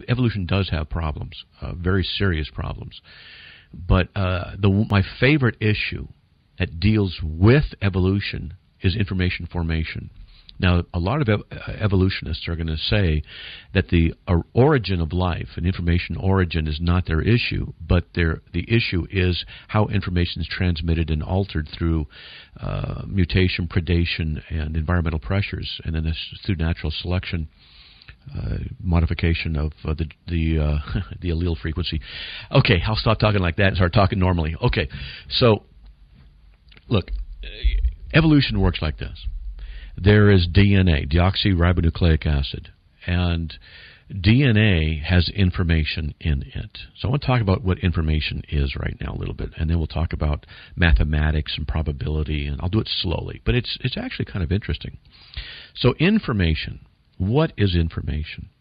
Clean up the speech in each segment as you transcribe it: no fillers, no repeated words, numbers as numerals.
Evolution does have problems, very serious problems. But my favorite issue that deals with evolution is information formation. Now, a lot of evolutionists are going to say that the origin of life and information origin is not their issue, but the issue is how information is transmitted and altered through mutation, predation, and environmental pressures, and then through natural selection, modification of the allele frequency. Okay, I'll stop talking like that and start talking normally. Okay, so look, evolution works like this. There is DNA, deoxyribonucleic acid, and DNA has information in it. So I want to talk about what information is right now a little bit, and then we'll talk about mathematics and probability, and I'll do it slowly, but it's actually kind of interesting. So information, what is information?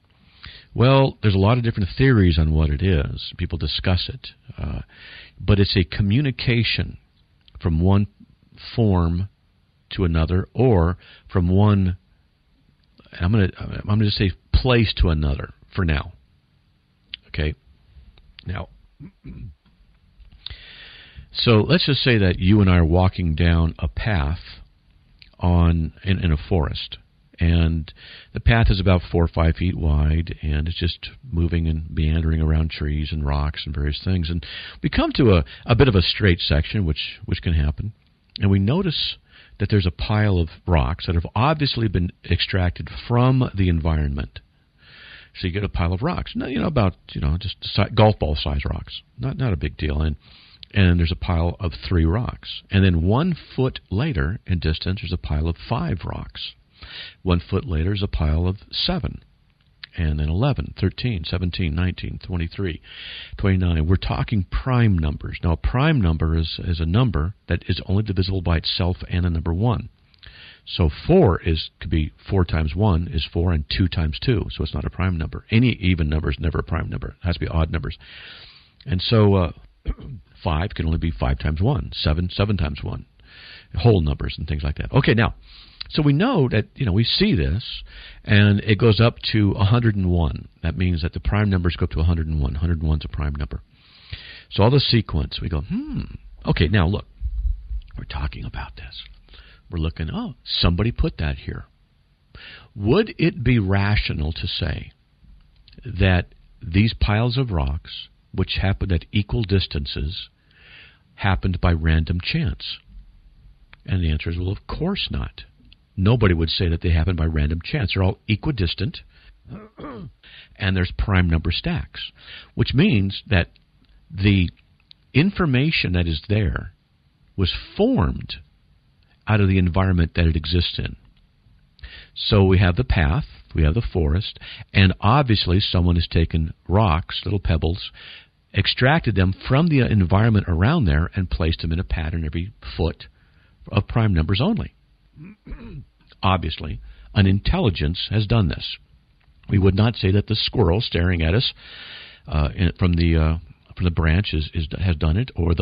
Well, there's a lot of different theories on what it is. People discuss it, but it's a communication from one form to another, or from one, I'm going to just say place to another for now. Okay? Now, so let's just say that you and I are walking down a path in a forest, and the path is about 4 or 5 feet wide, and it's just moving and meandering around trees and rocks and various things, and we come to a bit of a straight section, which can happen, and we notice that there's a pile of rocks that have obviously been extracted from the environment. So you get a pile of rocks, just golf ball size rocks, not a big deal, and there's a pile of 3 rocks, and then 1 foot later in distance there's a pile of 5 rocks. 1 foot later is a pile of 7. And then 11, 13, 17, 19, 23, 29. We're talking prime numbers. Now, a prime number is a number that is only divisible by itself and a number 1. So 4 could be 4 times 1 is 4, and 2 times 2. So it's not a prime number. Any even number is never a prime number. It has to be odd numbers. And so 5 can only be 5 times 1, 7 times 1, whole numbers and things like that. Okay, now, so we know that, we see this, and it goes up to 101. That means that the prime numbers go up to 101. 101 is a prime number. So all the sequence, we go, Okay, now look, we're talking about this. We're looking, somebody put that here. Would it be rational to say that these piles of rocks, which happened at equal distances, happened by random chance? And the answer is, well, of course not. Nobody would say that they happen by random chance. They're all equidistant, and there's prime number stacks, which means that the information that is there was formed out of the environment that it exists in. So we have the path, we have the forest, and obviously someone has taken rocks, little pebbles, extracted them from the environment around there and placed them in a pattern every foot of prime numbers only. Obviously, an intelligence has done this. We would not say that the squirrel staring at us from the branch has done it, or a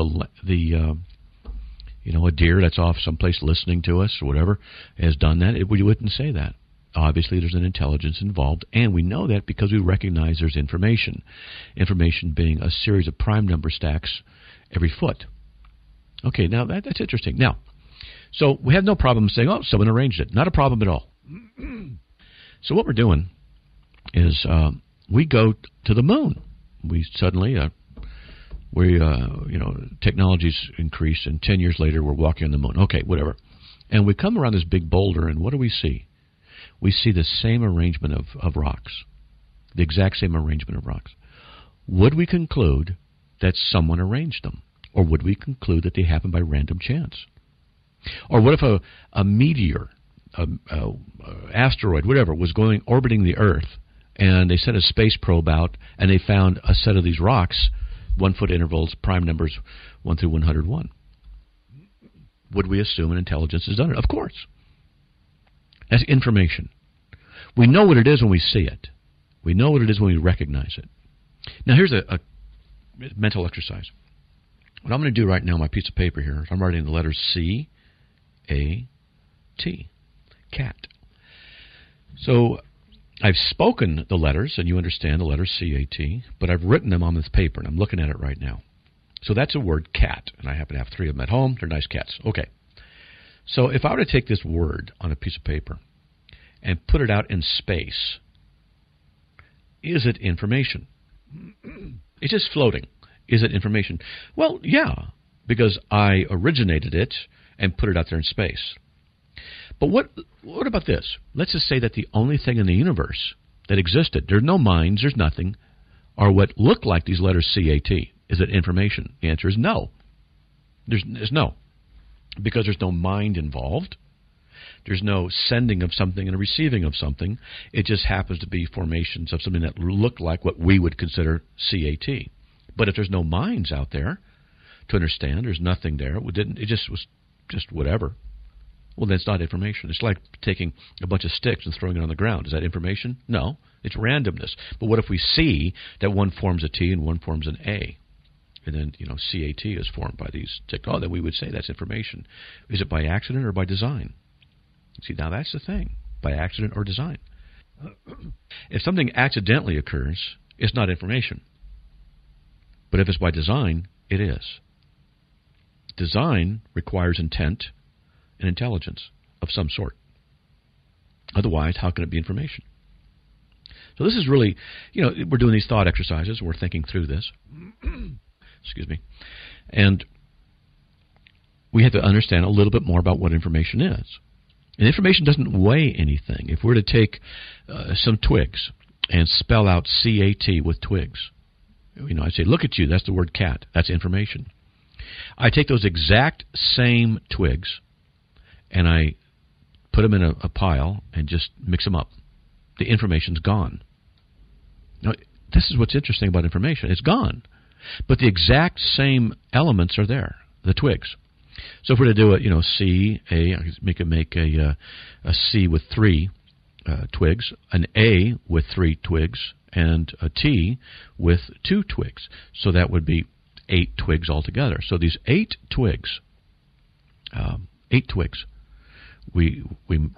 deer that's off someplace listening to us or whatever has done that. We wouldn't say that. Obviously, there's an intelligence involved, and we know that because we recognize there's information. Information being a series of prime number stacks every foot. Okay, now that's interesting. Now, so we have no problem saying, someone arranged it. Not a problem at all. So what we're doing is we go to the moon. We suddenly, technology's increased, and 10 years later we're walking on the moon. Okay, whatever. And we come around this big boulder, and what do we see? We see the same arrangement of rocks, the exact same arrangement of rocks. Would we conclude that someone arranged them? Or would we conclude that they happened by random chance? Or what if a meteor, asteroid, whatever, was orbiting the Earth, and they sent a space probe out, and they found a set of these rocks, 1 foot intervals, prime numbers 1 through 101. Would we assume an intelligence has done it? Of course. That's information. We know what it is when we see it. We know what it is when we recognize it. Now here's a mental exercise. What I'm going to do right now on my piece of paper here is I'm writing the letters C, A, T, cat. So I've spoken the letters, and you understand the letters C-A-T, but I've written them on this paper, and I'm looking at it right now. So that's a word, cat, and I happen to have 3 of them at home. They're nice cats. Okay. So if I were to take this word on a piece of paper and put it out in space, is it information? It's just floating. Is it information? Well, yeah, because I originated it and put it out there in space. But what about this? Let's just say that the only thing in the universe that existed, there's no minds, there's nothing, are what look like these letters C-A-T. Is it information? The answer is no. There's no. Because there's no mind involved. There's no sending of something and a receiving of something. It just happens to be formations of something that look like what we would consider C-A-T. But if there's no minds out there to understand, there's nothing there. It just was just whatever. Well, that's not information. It's like taking a bunch of sticks and throwing it on the ground. Is that information? No. It's randomness. But what if we see that one forms a T and one forms an A? And then, C-A-T is formed by these sticks. Oh, then we would say that's information. Is it by accident or by design? See, now that's the thing. By accident or design. If something accidentally occurs, it's not information. But if it's by design, it is. Design requires intent and intelligence of some sort. Otherwise, how can it be information? So this is really, we're doing these thought exercises. We're thinking through this. Excuse me. And we have to understand a little bit more about what information is. And information doesn't weigh anything. If we're to take some twigs and spell out C-A-T with twigs, I say, look at you, that's the word cat. That's information. I take those exact same twigs and I put them in a pile and just mix them up. The information's gone. Now, this is what's interesting about information. It's gone. But the exact same elements are there, the twigs. So if we're to do it, C, A, I can make a C with 3 twigs, an A with 3 twigs, and a T with 2 twigs. So that would be 8 twigs altogether. So these 8 twigs, we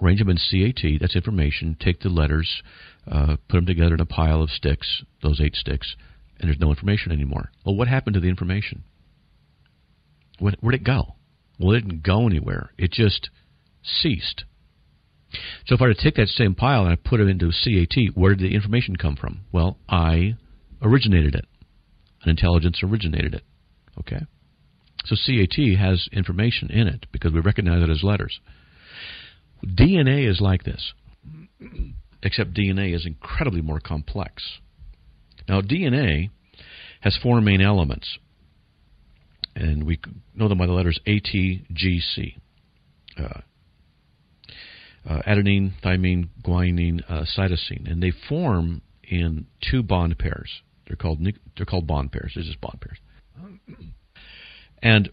arrange them in C-A-T, that's information, take the letters, put them together in a pile of sticks, those 8 sticks, and there's no information anymore. Well, what happened to the information? Where'd it go? Well, it didn't go anywhere. It just ceased. So if I were to take that same pile and I put it into C-A-T, where did the information come from? Well, I originated it. An intelligence originated it. Okay? So C-A-T has information in it because we recognize it as letters. DNA is like this, except DNA is incredibly more complex. Now, DNA has 4 main elements, and we know them by the letters A, T, G, C. Adenine, thymine, guanine, cytosine, and they form in 2 bond pairs. They're called bond pairs. They're just bond pairs. And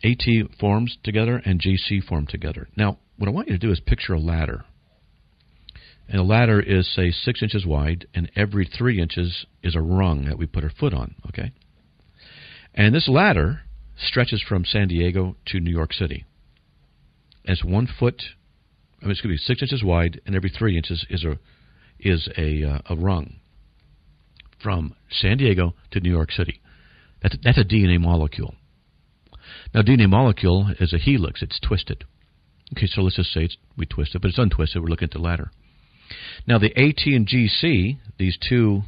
AT forms together and GC form together. Now, what I want you to do is picture a ladder. And a ladder is, say, 6 inches wide, and every 3 inches is a rung that we put our foot on, okay? And this ladder stretches from San Diego to New York City. And it's 1 foot, 6 inches wide, and every 3 inches is a rung from San Diego to New York City. That's a DNA molecule. Now, DNA molecule is a helix. It's twisted. Okay, so let's just say we twist it, but it's untwisted. We're looking at the ladder. Now, the AT and GC, these 2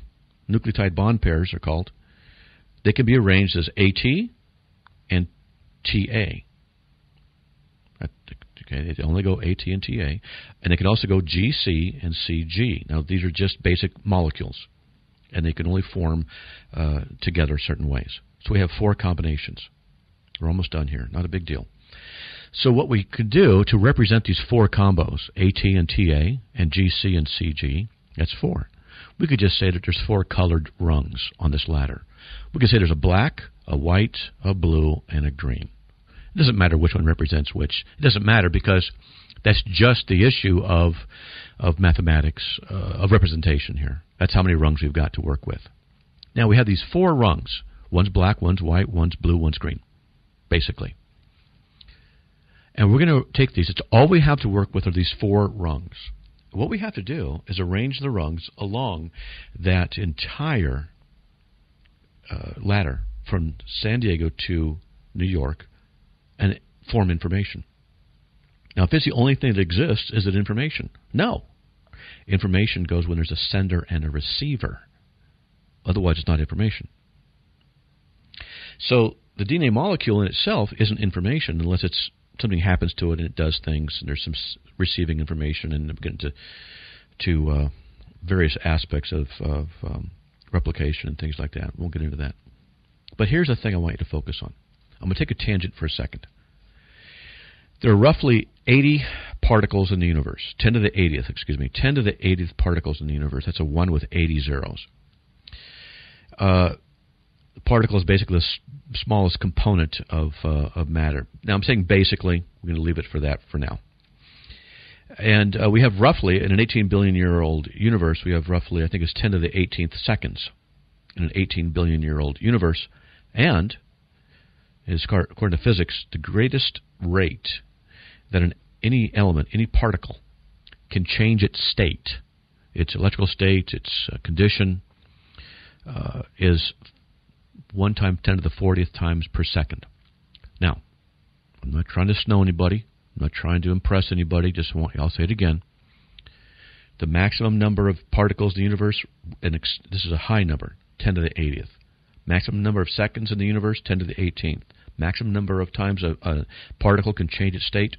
nucleotide bond pairs are called, they can be arranged as AT and TA. Okay, they only go AT and TA. And they can also go GC and CG. Now, these are just basic molecules, and they can only form together certain ways. So we have 4 combinations. We're almost done here. Not a big deal. So what we could do to represent these 4 combos, AT and TA and GC and CG, that's 4. We could just say that there's 4 colored rungs on this ladder. We could say there's a black, a white, a blue, and a green. It doesn't matter which one represents which. It doesn't matter because that's just the issue of mathematics, of representation here. That's how many rungs we've got to work with. Now we have these 4 rungs. One's black, one's white, one's blue, one's green, basically. And we're going to take these. It's all we have to work with are these 4 rungs. what we have to do is arrange the rungs along that entire ladder from San Diego to New York and form information. Now, if it's the only thing that exists, is it information? No. Information goes when there's a sender and a receiver. Otherwise, it's not information. So the DNA molecule in itself isn't information unless something happens to it and it does things, and there's some receiving information, and I'm getting to various aspects of replication and things like that. We'll get into that. But here's the thing I want you to focus on. I'm going to take a tangent for a second. There are roughly 80 particles in the universe. 10 to the 80th particles in the universe. That's a 1 with 80 zeros. The particle is basically the smallest component of matter. Now, I'm saying basically. We're going to leave it for that for now. And we have roughly, in an 18 billion-year-old universe, we have roughly, I think it's 10 to the 18th seconds in an 18 billion-year-old universe. And, according to physics, the greatest rate that any element, any particle, can change its state, its electrical state, its condition, is 1 times 10 to the 40th times per second. Now, I'm not trying to snow anybody. I'm not trying to impress anybody. I'll say it again. The maximum number of particles in the universe, and this is a high number, 10 to the 80th. Maximum number of seconds in the universe, 10 to the 18th. Maximum number of times a particle can change its state,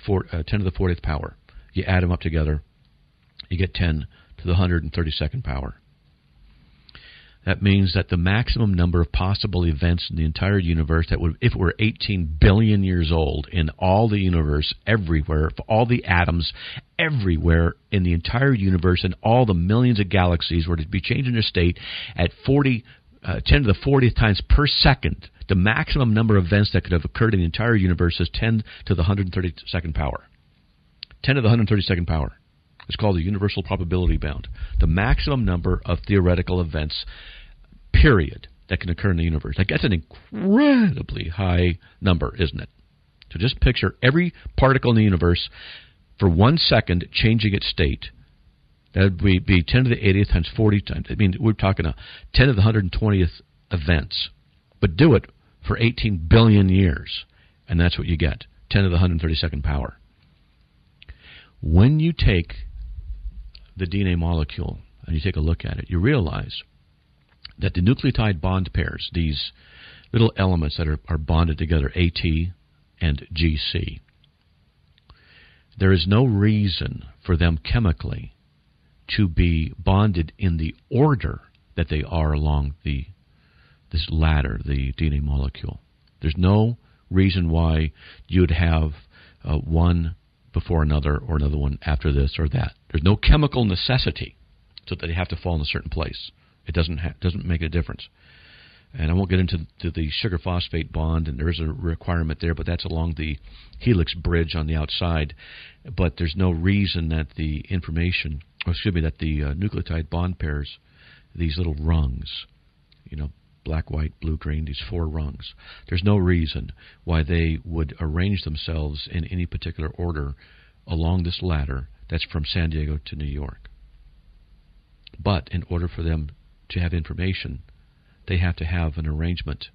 10 to the 40th power. You add them up together, you get 10 to the 132nd power. That means that the maximum number of possible events in the entire universe, that would, if it were 18 billion years old, in all the universe, everywhere, for all the atoms, everywhere in the entire universe, and all the millions of galaxies were to be changing their state at 10 to the 40th times per second, the maximum number of events that could have occurred in the entire universe is 10 to the 132nd power. 10 to the 132nd power. It's called the universal probability bound. The maximum number of theoretical events, period, that can occur in the universe. Like, that's an incredibly high number, isn't it? So just picture every particle in the universe for 1 second changing its state. That would be 10 to the 80th times 40 times. I mean, we're talking 10 to the 120th events. But do it for 18 billion years, and that's what you get, 10 to the 132nd power. When you take the DNA molecule and you take a look at it, you realize that the nucleotide bond pairs, these little elements that are bonded together, AT and GC, there is no reason for them chemically to be bonded in the order that they are along this ladder, the DNA molecule. There's no reason why you'd have one before another or another one after this or that. There's no chemical necessity so that they have to fall in a certain place. It doesn't make a difference. And I won't get into the sugar phosphate bond, and there is a requirement there, but that's along the helix bridge on the outside. But there's no reason that the nucleotide bond pairs, these little rungs, black, white, blue, green, these 4 rungs, there's no reason why they would arrange themselves in any particular order along this ladder that's from San Diego to New York. But in order for them to have information, they have to have an arrangement.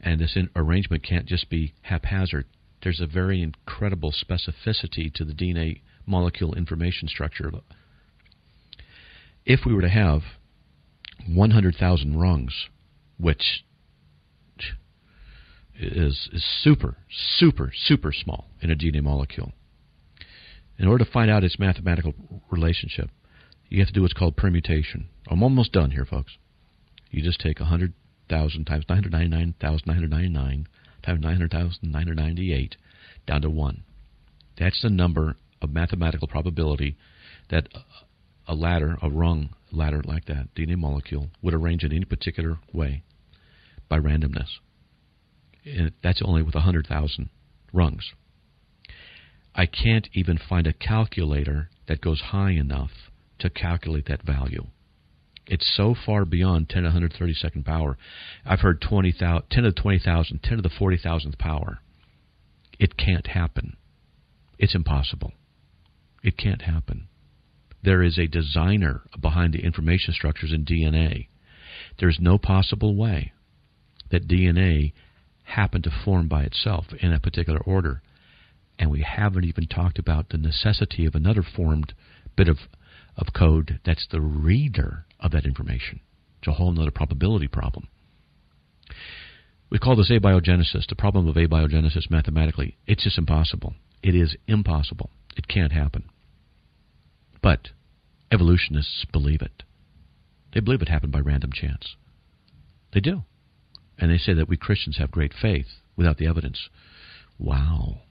And this arrangement can't just be haphazard. There's a very incredible specificity to the DNA molecule information structure. If we were to have 100,000 rungs, which is super, super, super small in a DNA molecule, in order to find out its mathematical relationship, you have to do what's called permutation. I'm almost done here, folks. You just take 100,000 times 999,999 times 900,998 down to 1. That's the number of mathematical probability that a rung ladder like that, DNA molecule, would arrange in any particular way by randomness. And that's only with 100,000 rungs. I can't even find a calculator that goes high enough to calculate that value. It's so far beyond 10 to the 132nd power. I've heard 10 to the 20,000, 10 to the 40,000th power. It can't happen. It's impossible. It can't happen. There is a designer behind the information structures in DNA. There's no possible way that DNA happened to form by itself in a particular order. And we haven't even talked about the necessity of another formed bit of code that's the reader of that information. It's a whole other probability problem. We call this abiogenesis, the problem of abiogenesis mathematically. It's just impossible. It is impossible. It can't happen. But evolutionists believe it. They believe it happened by random chance. They do. And they say that we Christians have great faith without the evidence. Wow.